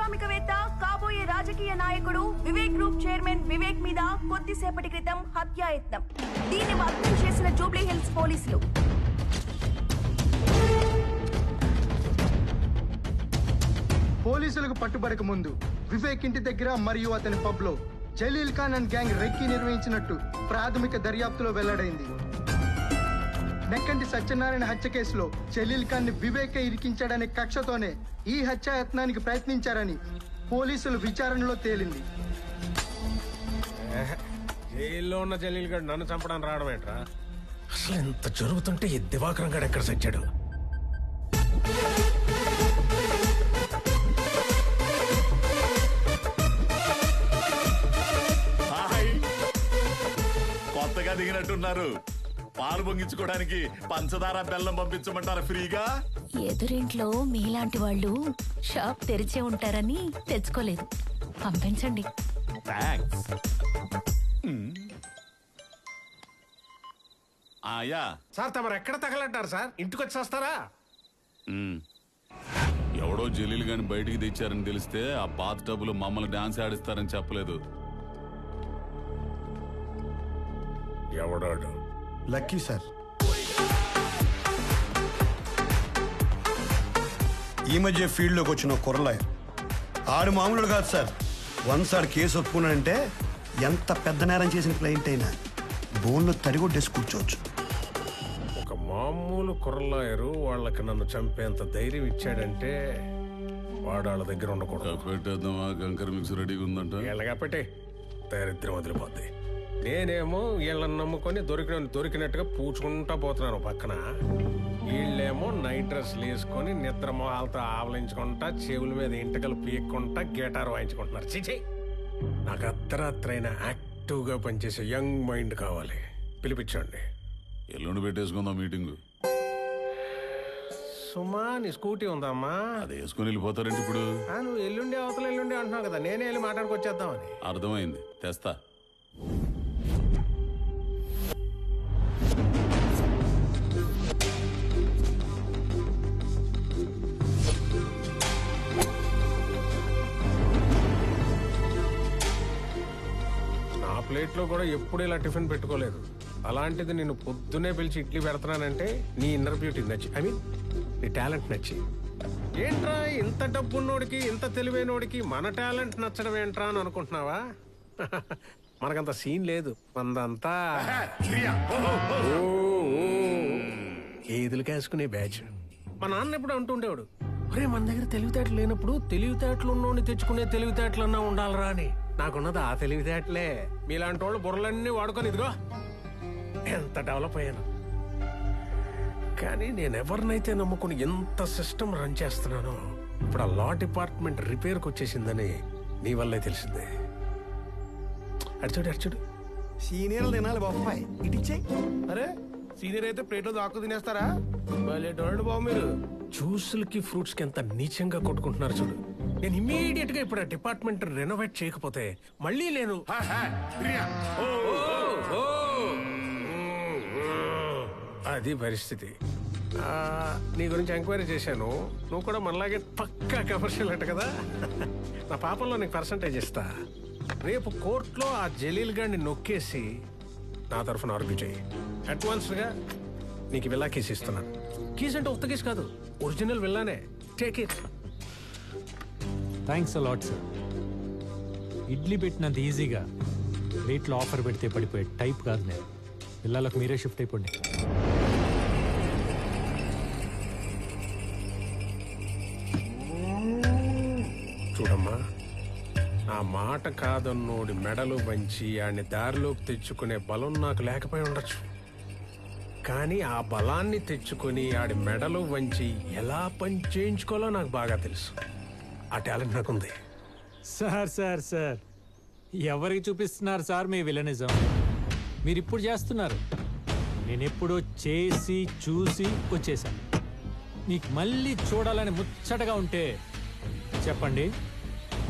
పారిశ్రామికవేత్త కాబోయే రాజకీయ నాయకుడు వివేక్ గ్రూప్ చైర్మన్ వివేక్ మీద కొద్దిసేపటి క్రితం హత్యాయత్నం. దీన్ని అదుపు చేసిన జూబ్లీ హిల్స్ పోలీసులు. పోలీసులకు పట్టుబడక ముందు వివేక్ ఇంటి దగ్గర మరియు అతని పబ్ లో Jalil Khan and gang recce నిర్వహించినట్టు ప్రాథమిక దర్యాప్తులో వెల్లడైంది. నెక్కంటి సత్యనారాయణ హత్య కేసులో జలీల్ ఖాన్ ని వివేక్ ఇరికించాడనే కక్షతోనే ఈ హత్యాయత్నానికి ప్రయత్నించారని పోలీసులు విచారణలో తేలింది. జైల్లో ఉన్న జలీల్ గడ్ నన్ను చంపడానికి రావడం ఏంట్రా? అసలు ఎంత జరుగుతుంటే ఈ దివాకరం గడ్ ఎక్కడ సచ్చాడు? కొత్తగా దిగినట్టున్నారు. పాలు పొంగించుకోవడానికి పంచదార బెల్లం పంపించమంటారా ఫ్రీగా? ఎదురింట్లో మీలాంటి వాళ్ళు షాప్ తెరిచే ఉంటారని తెచ్చుకోలేదు. పంపించండి. థాంక్స్. ఆయా సార్ తమరు ఎక్కడ తగలంటారు సార్? ఇంటికి వచ్చి వస్తారా? ఎవడో జలీలు గాని బయటికి తెచ్చారని తెలిస్తే ఆ బాత్ టబ్బులు మమ్మల్ని డాన్స్ ఆడిస్తారని చెప్పలేదు. ఎవడాడు? Lucky sir. ఈ మధ్య ఫీల్డ్లోకి వచ్చిన కుర్రలాయర్ ఆడు మామూలు కాదు సార్. వన్స్ ఆడు కేసు ఒప్పుకున్నాడంటే ఎంత పెద్ద నేరం చేసిన క్లయింట్ అయినా బోన్లో తడిగొట్టేసి కూర్చోవచ్చు. ఒక మామూలు కుర్రలాయరు వాళ్ళకి నన్ను చంపేంత ధైర్యం ఇచ్చాడంటే వాడు వాళ్ళ దగ్గర ఉండకూడదు. పెట్టేద్దామా? కంకర్ మిక్స్ రెడీగా ఉందంట. వీళ్ళగా పెట్టే దరిద్రం వదిలిపోద్ది. నేనేమో వీళ్ళని నమ్ముకొని దొరికినట్టుగా పూచుకుంటా పోతున్నాను పక్కన. వీళ్ళేమో నైట్ డ్రెస్లు వేసుకొని నిద్ర మొహాలతో ఆవలించుకుంటా చెవుల మీద ఇంటకలు పీక్కుంటా గిటార్ వాయించుకుంటున్నారు. చిచి, నాకు అర్ధరాత్రైన యాక్టివ్గా పనిచేసే యంగ్ మైండ్ కావాలి. పిలిపించండి. ఎల్లుండి పెట్టేసుకుందాం మీటింగ్. సుమా, నీ స్కూటీ ఉందమ్మా? అది వేసుకుని వెళ్ళిపోతారంటే ఇప్పుడు. నువ్వు ఎల్లుండి అవతల ఎల్లుండి అంటున్నావు కదా, నేనే వెళ్ళి మాట్లాడుకొచ్చేద్దామని. అర్థమైంది, తెస్తా. ప్లేట్లో కూడా ఎప్పుడు ఇలా టిఫిన్ పెట్టుకోలేదు. అలాంటిది నేను పొద్దునే పిలిచి ఇడ్లీ పెడుతున్నానంటే నీ ఇన్నర్ బ్యూటీ నచ్చి, ఐ మీన్ నీ టాలెంట్ నచ్చి. ఏంట్రా ఇంత డబ్బున్నోడికి ఇంత తెలివైనోడికి మన టాలెంట్ నచ్చడం ఏంట్రా అని అనుకుంటున్నావా? మనకంత సీన్ లేదు. మనదంతా ఏదులు కాసుకునే బ్యాచ్. మా నాన్న ఎప్పుడు అంటుండేవాడు, ఒరే మన దగ్గర తెలివితేటలు లేనప్పుడు తెలివితేటలు ఉన్నోడిని తెచ్చుకునే తెలివితేటలన్నా ఉండాలరా అని. నాకున్నది ఆ తెలివితేటలే. మీలాంటి వాళ్ళు బుర్రలన్నీ వాడుకొని ఇదిగో ఎంత డెవలప్ అయ్యాను. కానీ నేను ఎవరినైతే నమ్ముకుని ఎంత సిస్టమ్ రన్ చేస్తున్నానో ఇప్పుడు ఆ లా డిపార్ట్మెంట్ రిపేర్కి వచ్చేసిందని నీ వల్లే తెలిసిందే. అడిచాడు సీనియర్లు తినాలి బాబాయ్, ఇటిచ్చాయి. అరే సీనియర్ అయితే ప్లేట్లో దాక్కు తినేస్తారా? బాబు మీరు జ్యూసులకి ఫ్రూట్స్ కి ఎంత నీచంగా కొట్టుకుంటున్నారు చూడు. నేను ఇమ్మీడియట్ గా ఇప్పుడు ఆ డిపార్ట్మెంట్ రెనోవేట్ చేయకపోతే మళ్ళీ నేను అది పరిస్థితి. నీ గురించి ఎంక్వైరీ చేశాను. నువ్వు కూడా మనలాగే పక్కా కమర్షియల్ అంట కదా. నా పాపంలో నీకు పర్సంటేజ్ ఇస్తా. రేపు కోర్టులో ఆ జలీల్ గాడిని నొక్కేసి నా తరఫున ఆర్గ్యూ చేయి. అడ్వాన్స్ గా నీకు విల్లా కేసు ఇస్తున్నాను. కీస్ అంటే ఉత్త కేసు కాదు, ఒరిజినల్ విల్లానే. Take it. Thanks a lot sir. Idli పెట్టినంత ఈజీగా రేట్లో ఆఫర్ పెడితే పడిపోయే టైప్ కాదు నేను. పిల్లలకు మీరే షిఫ్ట్ అయిపోండి. చూడమ్మా, నా మాట కాదన్నోడి మెడలు వంచి ఆడిని దారిలోకి తెచ్చుకునే బలం నాకు లేకపోయి ఉండొచ్చు. కానీ ఆ బలాన్ని తెచ్చుకొని ఆడి మెడలు వంచి ఎలా పని చేయించుకోవాలో నాకు బాగా తెలుసు. ఆ టాలెంట్ నాకుంది. సార్ సార్ సార్ ఎవరికి చూపిస్తున్నారు సార్ మీ విలనిజం? మీరు ఇప్పుడు చేస్తున్నారు. నేను ఎప్పుడో చేసి చూసి వచ్చేసాను. మీకు మళ్ళీ చూడాలని ముచ్చటగా ఉంటే చెప్పండి,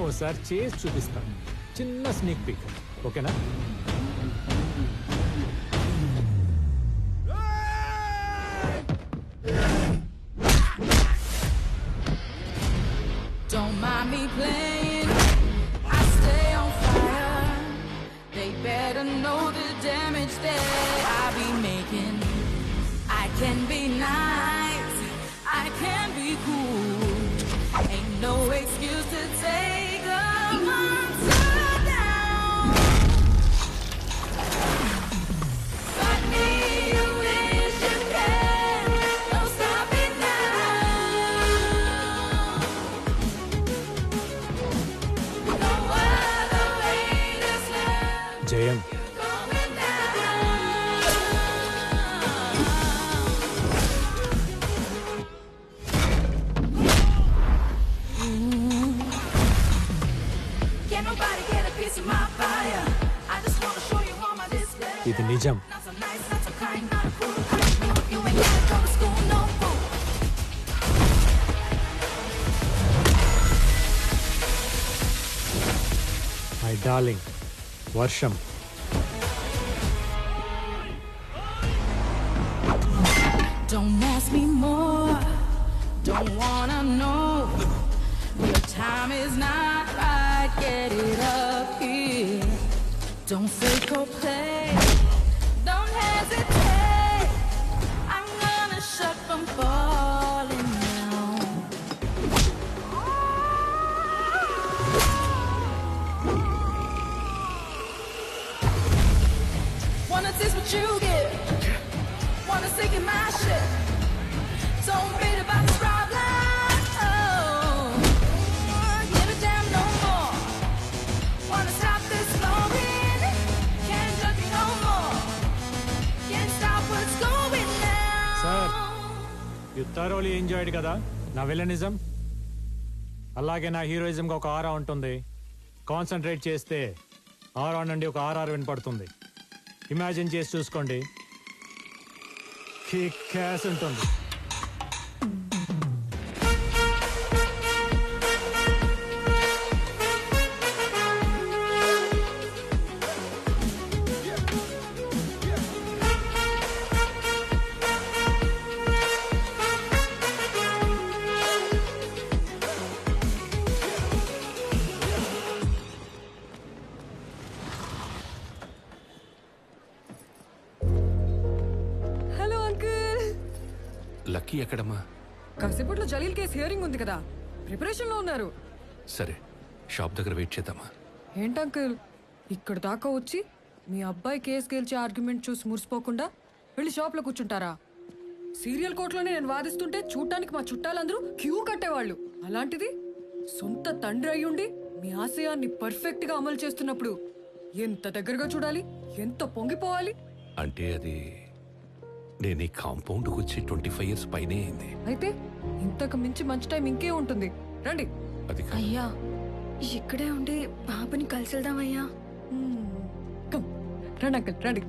ఓసారి చేసి చూపిస్తాను. చిన్న స్నేక్ పిక్, ఓకేనా? Don't mind me playing. I stay on fire. They better know the damage that I be making. I can be nice, I can be cool. Ain't no excuse to take a monster down. Fuck me, you wish you can. Don't stop it now. No other way to slap జయం going down. Can nobody get a piece of my fire? I just wanna show you all my display. ఇది నిజం. Not so nice, not so kind, not cool. No, you ain't gotta go to school, no fool. My darling వర్షం. Don't ask me more, don't wanna know. Your time is not right, get it up here. Don't fake or play, don't hesitate. I'm gonna shut from falling down. Wanna taste what you get, wanna sink in my shit. Don't beat about this problem. Oh, give a damn no more. Wanna stop this flowing? Can't judge me no more. Can't stop what's going down. Sir. You thoroughly enjoyed కదా నా villainism. అలాగే నా హీరోయిజంగా ఒక ఆరా ఉంటుంది. Concentrate చేస్తే ఆరా నుండి ఒక RR వినపడుతుంది. ఇమాజిన్ చేసి చూసుకోండి, కిక్ యాస్ ఉంటుంది. Hello uncle. లక్కీ ఎక్కడమ్మా? కాసేపట్లో జలీల్ కేసు హియరింగ్ ఉంది కదా, ప్రిపరేషన్ లో ఉన్నారు. సరే, షాప్ దగ్గర వెయిట్ చేద్దామా? ఏంటి అంకుల్ ఇక్కడ దాకా వచ్చి మీ అబ్బాయి కేసు గెలిచే ఆర్గ్యుమెంట్ చూసి మురిసిపోకుండా వెళ్ళి షాప్ లో కూర్చుంటారా? సీరియల్ కోర్టులోనే నేను వాదిస్తుంటే చూడటానికి మా చుట్టాలందరూ క్యూ కట్టేవాళ్ళు. అలాంటిది సొంత తండ్రి అయ్యుండి మీ ఆశయాన్ని పర్ఫెక్ట్ గా అమలు చేస్తున్నప్పుడు ఎంత దగ్గరగా చూడాలి, ఎంత పొంగిపోవాలి. అంటే అది నేను ఈ కాంపౌండ్కి వచ్చి 25 years పైనే అయింది. అయితే ఇంతకు మించి మంచి టైం ఇంకే ఉంటుంది. రండి. అది కాదు. అయ్యా ఇక్కడే ఉండి బాబుని కలిసి వెళ్దామయ్యా. కమ్ రండి అంకుల్ రండి.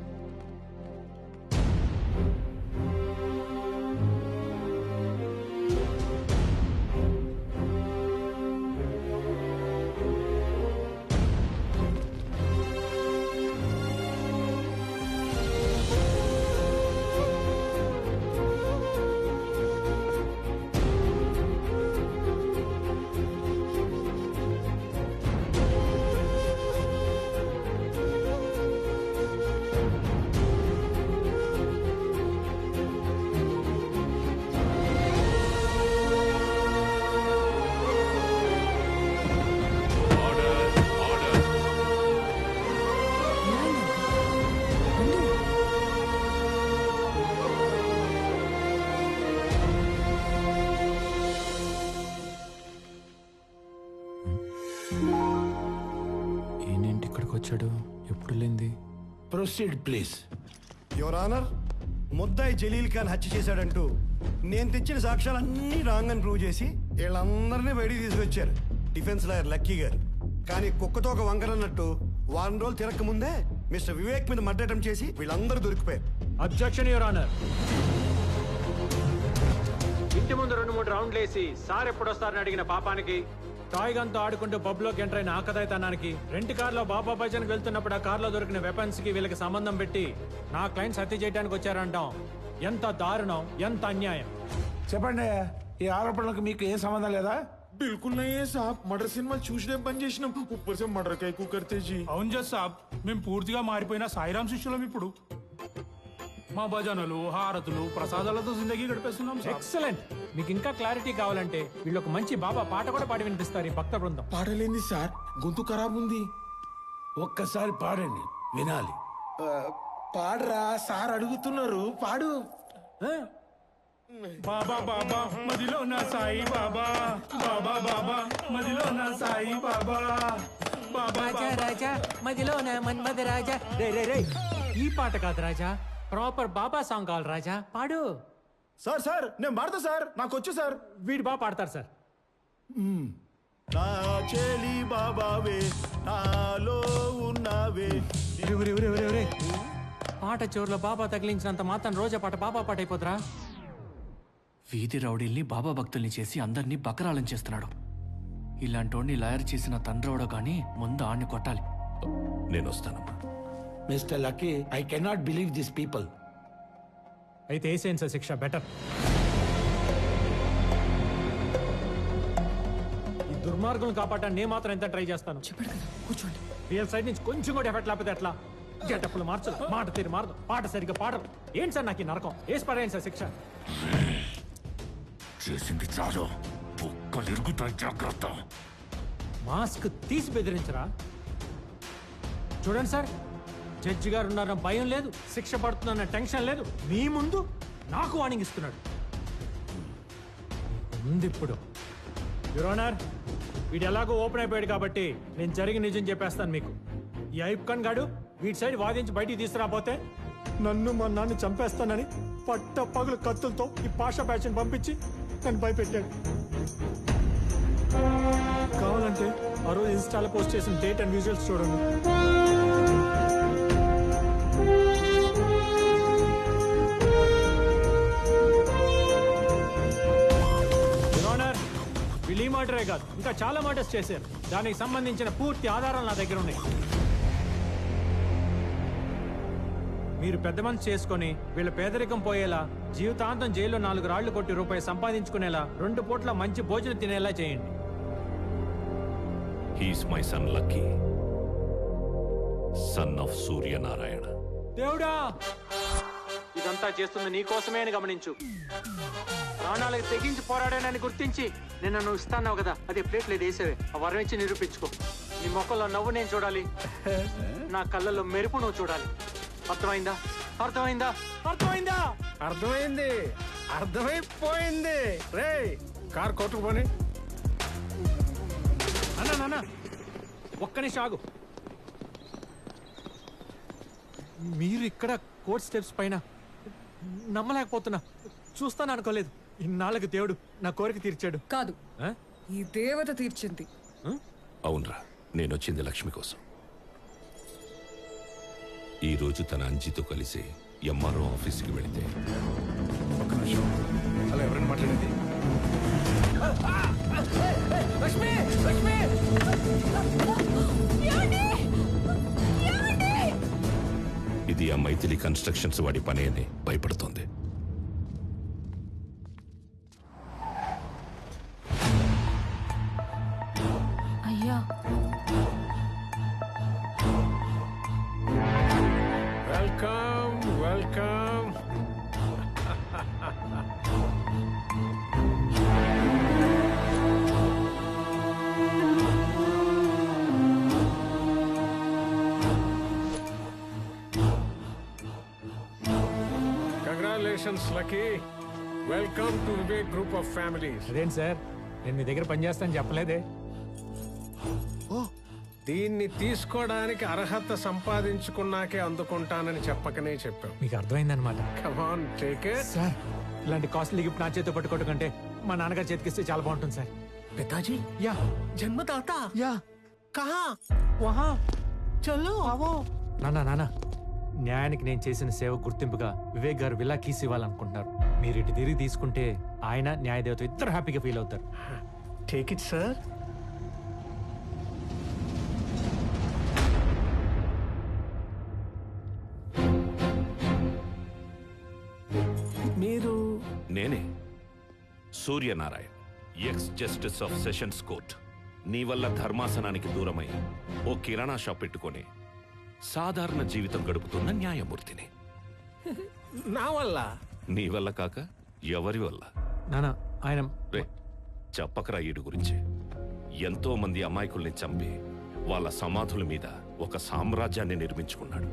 ఏంటి ఇక్కడికి వచ్చాడు? ఎప్పుడు లేంది? Proceed please. యువర్ ఆనర్, ముద్దాయి జలీల్ ఖాన్ హత్య చేశాడంటూ నేను తెచ్చిన సాక్ష్యాలన్నీ రాంగ్ అని ప్రూవ్ చేసి వీళ్ళందరినీ బయటికి తీసుకొచ్చారు డిఫెన్స్ లాయర్ లక్కీ గారు. కానీ కుక్కతో ఒక వంకరన్నట్టు వారం రోజులు తిరక్క ముందే మిస్టర్ వివేక్ మీద మర్డర్ అటెంప్ట్ చేసి వీళ్ళందరూ దొరికిపోయారు. Objection your honour. ఇంటి ముందు 2-3 రౌండ్లు వేసి సార్ ఎప్పుడు వస్తారని అడిగిన పాపానికి, టాయ్ గన్తో ఆడుకుంటూ పబ్ లోకి ఎంటర్ అయిన ఆకతాయితనానికి, రెంట్ కార్లో బాబా భజన్ వెళ్తున్నప్పుడు ఆ కార్లో దొరికిన వెపన్స్ కి వీళ్ళకి సంబంధం పెట్టి నా క్లయింట్స్ హత్య చేయడానికి వచ్చారంటాం. ఎంత దారుణం, ఎంత అన్యాయం. చెప్పండి, ఈ ఆరోపణలకు మీకు ఏం సంబంధం లేదా? बिल्कुल नहीं है साहब मर्डर సినిమా చూసినే పని చేసినాం ऊपर से मर्डर का ఎక్కువ करते जी అవును జస్ సాబ్ మేము పూర్తిగా మారిపోయిన సాయిరాం శిష్యులం ఇప్పుడు మా భజనలు హారతులు ప్రసాదాలతో జిందగీ గడిపేస్తున్నాం సాబ్. ఎక్సలెంట్. మీకు ఇంకా క్లారిటీ కావాలంటే వీళ్ళు ఒక మంచి బాబా పాట కూడా పాడి వినిపిస్తారు ఈ భక్త బృందం. పాడలేంది సార్ గొంతు ఖరాబ్ ఉంది ఒక్కసారి పాడండి వినాలి. పాడరా సార్ అడుగుతున్నారు పాడు బాబా బాబా మదిలో నా సాయి బాబా బాబా బాబా మదిలో నా సాయి బాబా బాబా రాజా మదిలోన మన్మద రాజా. రే రే రే ఈ పాట కాదు రాజా, ప్రాపర్ బాబా సాంగ్ కావాలి రాజా, పాడు. సార్ సార్ నేను పాడతా సార్ నాకు వచ్చు సార్. వీడు బాగా పాడతారు సార్. నా చెలి బాబావే నాలో ఉన్నావే. పాట చివరిలో బాబా తగిలించినంత మాత్రం రోజా పాట బాబా పాట అయిపోతురా. వీధి రౌడీల్ని బాబా భక్తుల్ని చేసి అందరినీ బకరాలం చేస్తున్నాడు. ఇలాంటోడిని లాయర్ చేసిన తండ్రోడో గాని ముందు ఆడిని కొట్టాలి. నేను వస్తానమ్మా. Mister lucky I cannot believe this people. అయితే వేసేయండి సార్ శిక్ష బెటర్. ఈ దుర్మార్గులను కాపాడటానికి నేను మాత్రం ఎంత ట్రై చేస్తాను. చెప్పాడు కదా కూర్చోండి. రియల్ సైడ్ నుంచి కొంచెం కూడా ఎఫెక్ట్ లేకపోతే ఎట్లా? గెటప్పులు మార్చదు, మాట తీరు మారదు, పాట సరిగ్గా పాడరు. ఏంటి సార్ నాకు ఈ నరకం? వేసి పడేయండి సార్ శిక్ష. చేసింది చాలు, బుక్కలు ఇరుగుతాయి, జాగ్రత్త. మాస్క్ తీసి బెదిరించరా? చూడండి సార్, జడ్జి గారు ఉన్నారన్న భయం లేదు, శిక్ష పడుతుందన్న టెన్షన్ లేదు. మీ ముందు నాకు వార్నింగ్ ఇస్తున్నాడు. ఉంది ఇప్పుడు యువర్ ఆనర్, వీడు ఎలాగో ఓపెన్ అయిపోయాడు కాబట్టి నేను జరిగి నిజం చెప్పేస్తాను మీకు. ఈ ఐబ్ ఖాన్ గాడు వీడి సైడ్ వాదించి బయటికి తీసుకురాపోతే నన్ను మా నాన్న చంపేస్తానని పట్ట పగులు కత్తులతో ఈ పాషా బ్యాచ్ని పంపించి నన్ను భయపెట్టాడు. కావాలంటే ఆ రోజు ఇన్స్టాలో పోస్ట్ చేసిన డేట్ అండ్ విజువల్స్ చూడండి. వీళ్ళు ఈ మాటరే కాదు, ఇంకా చాలా మాటర్స్ చేశారు. దానికి సంబంధించిన పూర్తి ఆధారాలు నా దగ్గర ఉన్నాయి. మీరు పెద్ద మనసు చేసుకొని వీళ్ళ పేదరికం పోయేలా, జీవితాంతం జైల్లో 4 రాళ్లు కొట్టి రూపాయి సంపాదించుకునేలా, 2 పూట్ల మంచి భోజనం తినేలా చేయండి. He's my son lucky, son of Suryanarayana. దేవుడా, ఇదంతా చేస్తుంది నీ కోసమే అని గమనించు. ప్రాణాలకు తెగించి పోరాడానని గుర్తించి నిన్న నువ్వు ఇస్తాన్నావు కదా, అది ప్లేట్లేదు వేసేవే. ఆ వరం ఇచ్చి నిరూపించుకో. నీ మొక్కల్లో నవ్వు నేను చూడాలి, నా కళ్ళల్లో మెరుపు నువ్వు చూడాలి. అర్థమైందా? అర్థమైందా? అర్థమైందా? అర్థమైంది, అర్థమైపోయింది. రే కార్ కొట్టుకుపోని. అన్నా నాన్న ఒక్క నిమిషం ఆగు. మీరు ఇక్కడ కోర్ట్ స్టెప్స్ పైన నమ్మలేకపోతున్నా. చూస్తాను అనుకోలేదు. ఇన్నాళ్ళకి దేవుడు నా కోరిక తీర్చాడు. కాదు, ఈ దేవత తీర్చింది. అవునరా, నేను వచ్చింది లక్ష్మి కోసం. ఈ రోజు తన అంజితో కలిసి ఎంఆర్ఓ ఆఫీస్కి వెళితే ఒక్క నిమిషం, అలా ఎవరైనా మాట్లాడింది? లక్ష్మి లక్ష్మి ఇది ఆ మైథిలి కన్స్ట్రక్షన్స్ వాడి పని అని భయపడుతోంది. అయ్యా, welcome welcome. Congratulations lucky. Welcome to Vivek group of families. అదేంటి సార్, నేను మీ దగ్గర పనిచేస్తాను చెప్పలేదే. దీన్ని తీసుకోవడానికి అర్హత సంపాదించుకున్నాకే అందుకుంటానని చెప్పకనే చెప్పావు. మీకు అర్థమైందనమాట. Come on take it. Sir, ఇలాంటి కాస్ట్లీ గిఫ్ట్ నా చేతితో పట్టుకోవడం కంటే మా నాన్నగారు చేతికిస్తే చాలా బాగుంటుంది సార్. పితాజీ యా జన్మదాత యా కహా వహా చలో అవో. నాన్న, న్యాయానికి నేను చేసిన సేవ గుర్తింపుగా వివేక్ గారు విలా కీస్ ఇవ్వాలనుకుంటున్నారు. మీరు ఇటు తిరిగి తీసుకుంటే ఆయన న్యాయదేవత ఇద్దరు హ్యాపీగా ఫీల్ అవుతారు. Take it sir. మీరు నేనే Suryanarayana, X justice of sessions court నీ వల్ల ధర్మాసనానికి దూరమై ఓ కిరాణా షాప్ పెట్టుకొని సాధారణ జీవితం గడుపుతున్న న్యాయమూర్తిని. నా వల్ల నీ వల్ల కాక ఎవరి వల్ల? నానా ఆయన రే చెప్పకరా ఈడు గురించి. ఎంతో మంది అమాయకుల్ని చంపి వాళ్ళ సమాధుల మీద ఒక సామ్రాజ్యాన్ని నిర్మించుకున్నాడు.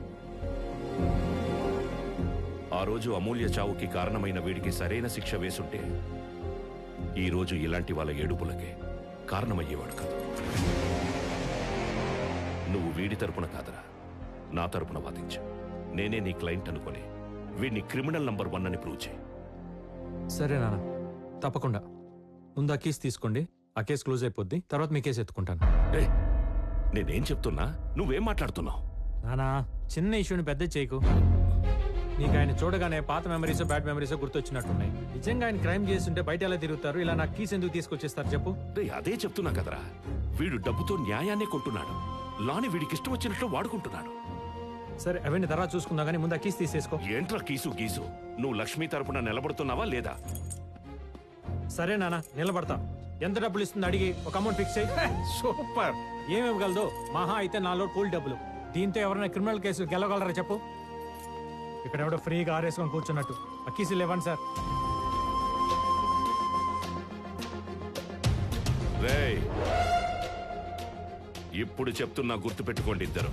ఆ రోజు అమూల్య చావుకి కారణమైన వీడికి సరైన శిక్ష వేసుంటే ఈ రోజు ఇలాంటి వాళ్ళ ఏడుపులకే కారణమయ్యేవాడు కాదు. నువ్వు వీడి తరపున కాదరా, నా తరపున వాదించు. నేనే నీ క్లయింట్ అనుకొని వీడిని క్రిమినల్ నంబర్ 1 అని ప్రూవ్ చేయి. సరే నాన్న, తప్పకుండా. ముందు ఆ కేసు తీసుకోండి, ఆ కేసు క్లోజ్ అయిపోద్ది, తర్వాత మీ కేసు ఎత్తుకుంటాను. నేనేం చెప్తున్నా, నువ్వేం మాట్లాడుతున్నావు? నానా, చిన్న ఇష్యూని పెద్ద చేయకు. నీకు ఆయన చూడగానే పాత మెమరీస్ బ్యాడ్ మెమరీస్ గుర్తొచ్చినట్టున్నాయి. నిజంగా ఆయన క్రైమ్ చేస్తుంటే బయట ఎలా తిరుగుతారు? ఇలా నాకు కీస్ ఎందుకు తీసుకొచ్చేస్తారు చెప్పు? అదే చెప్తున్నా కదరా, వీడు డబ్బుతో న్యాయాన్ని కొంటున్నాడు, లాని వీడికి ఇష్టం వచ్చినట్లు వాడుకుంటున్నాడు. సరే అవన్నీ తర్వాత చూసుకుందాం, కానీ ముందు ఆ కీస్ తీసేసుకో. ఏంట్రా కీసు గీసు? నువ్వు లక్ష్మి తరపున నిలబడుతున్నావా లేదా? సరే నాన్న, నిలబడతా. ఎంత డబ్బులు ఇస్తుంది అడిగి ఒక అమౌంట్ ఫిక్స్ చేయి. సూపర్. ఏమివ్వగలదు? మహా అయితే 4 కూల్ డబ్బులు. దీంతో ఎవరైనా క్రిమినల్ కేసు గెలవగలరా చెప్పు? ఇక్కడ ఎవడో ఫ్రీగా ఆరేసుకొని కూర్చున్నట్టు. ఆ కీసులు ఇవ్వండి సార్. రేయ్, ఇప్పుడు చెప్తున్నా, గుర్తుపెట్టుకోండి ఇద్దరు.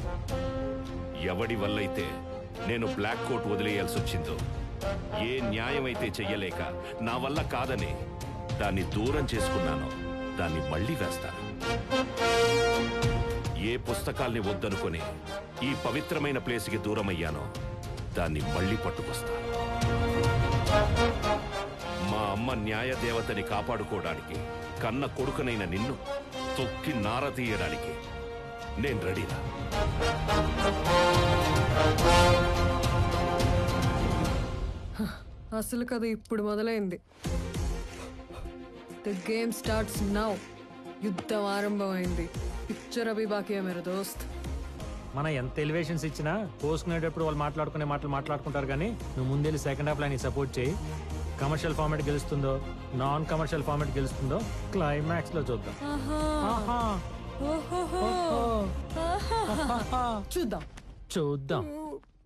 ఎవడి వల్లైతే నేను బ్లాక్ కోట్ వదిలేయాల్సి వచ్చిందో, ఏ న్యాయం అయితే చెయ్యలేక నా వల్ల కాదని దాన్ని దూరం చేసుకున్నానో దాన్ని మళ్ళీ వేస్తాను. ఏ పుస్తకాల్ని వద్దనుకొని ఈ పవిత్రమైన ప్లేస్కి దూరమయ్యానో దాన్ని మళ్ళీ పట్టుకొస్తాను. మా అమ్మ న్యాయ దేవతని కాపాడుకోవడానికి కన్న కొడుకునైన నిన్ను తొక్కి నార తీయడానికి నేను రెడీనా? అసలు కథ ఇప్పుడు మొదలైంది. The game starts now. యుద్ధం ఆరంభమైంది. పిక్చర్ అభి బాకీ హై మేరా దోస్త్. మన ఎంత ఎలివేషన్స్ ఇచ్చినా పోసుకునేటప్పుడు వాళ్ళు మాట్లాడుకునే మాటలు మాట్లాడుకుంటారు, కానీ నువ్వు ముందెళ్ళి సెకండ్ హాఫ్ లైన్ సపోర్ట్ చేయి. కమర్షియల్ ఫార్మాట్ గెలుస్తుందో, నాన్ కమర్షియల్ ఫార్మాట్ గెలుస్తుందో క్లైమాక్స్ లో చూద్దాం. చూద్దాం చూద్దాం.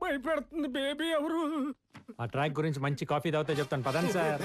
భయపెడుతుంది బేబీ ఎవరు? ఆ ట్రాక్ గురించి మంచి కాఫీ తాగితే చెప్తాను, పదండి సార్.